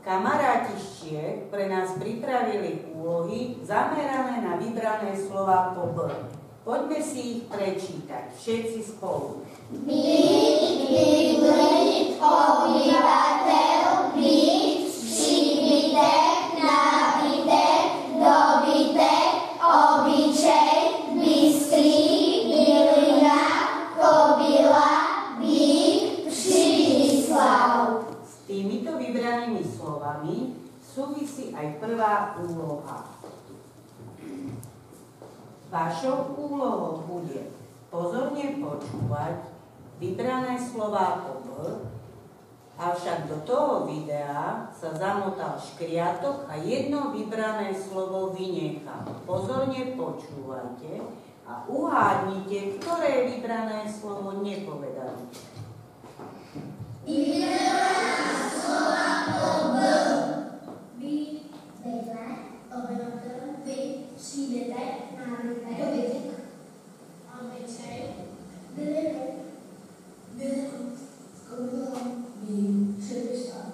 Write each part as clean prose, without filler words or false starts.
Kamaráti z Čiech pre nás pripravili úlohy zamerané na vybrané slová po B. Poďme si ich prečítať, všetci spolu. Byt, bydliť, obyvateľ, byt, příbytek, nábytek, dobytek, obyčej, bystrý, bylina, kobyla, býk, Přibyslav. S týmito vybranými slovami súvisí aj prvá úloha. Vašou úlohou bude pozorne počúvať vybrané slová po B, avšak do toho videa sa zamotal škriatok a jedno vybrané slovo vynechal. Pozorne počúvajte a uhádnite, ktoré vybrané slovo nepovedali. Vybrané slova po B. Byt, bydliť, obyvateľ, byt, příbytek, nábytek, dobytek, obyčej, bylina, kobyla, býk, Přibyslav.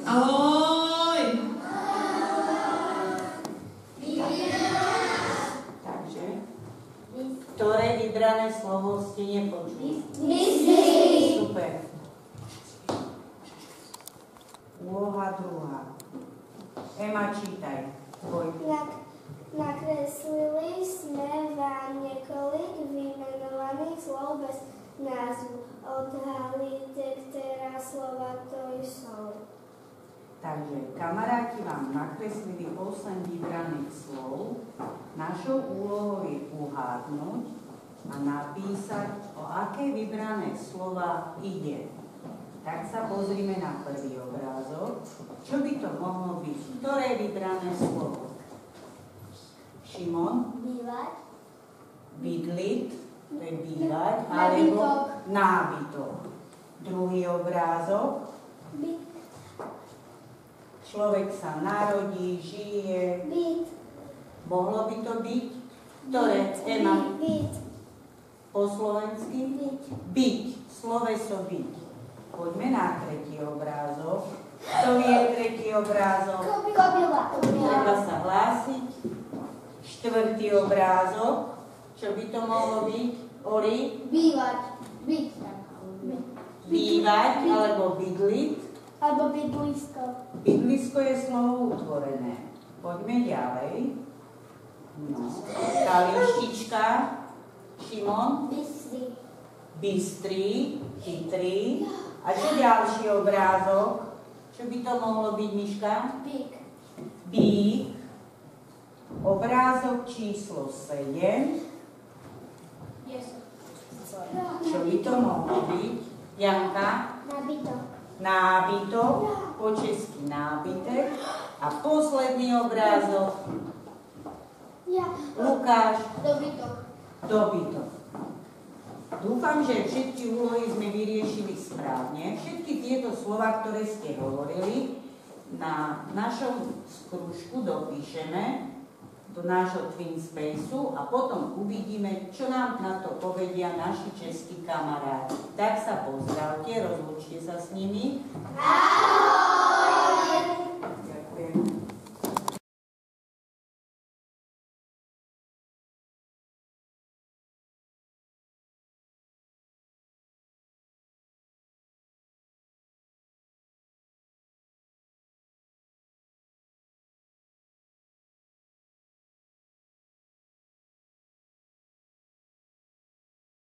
Ahoj! Takže, ktoré vybrané slovo ste nepočuli? Super. Úloha druhá. Ema, čítaj. Nakreslili sme vám niekoľko vymenovaných slov bez názvu. Odhalite, ktoré slova to sú. Takže kamaráti vám nakreslili 8 vybraných slov. Našou úlohou je uhádnuť a napísať, o aké vybrané slova ide. Tak sa pozrime na prvý obrázok. Čo by to mohlo byť? Ktoré vybrané slovo? Šimon? Bývať. Bydliť, to je bývať, alebo nábytok. Druhý obrázok. Byt. Človek sa narodí, žije. Byt. Mohlo by to byť? Ktoré? Ema? Byt. Po slovensky? Byť. Byť. Sloveso byť. Poďme na tretí obrázok. Kto vie tretí obrázok? Kobyla. Treba sa hlásiť. Štvrtý obrázok. Čo by to mohlo byť? Oli? Bývať. Byť. Bývať alebo bydliť. Alebo bydlisko. Bydlisko je slovo utvorené. Poďme ďalej. No. Kalištička. Šimon? Bystrý. Bystrý. Chytrý. A čo ďalší obrázok? Čo by to mohlo byť, Miška? Bík. Bík. Obrázok číslo 7. Čo by to mohlo byť? Janka? Nábytok. Nábytok. Po česky nábytek. A posledný obrázok. Ja. Lukáš? Dobytok. Dobytok. Dúfam, že všetky úlohy sme vyriešili správne. Všetky tieto slova, ktoré ste hovorili, na našom skružku dopíšeme do nášho Twin Spaceu a potom uvidíme, čo nám na to povedia naši českí kamaráti. Tak sa pozdravte, rozlúčte sa s nimi. Ahoj!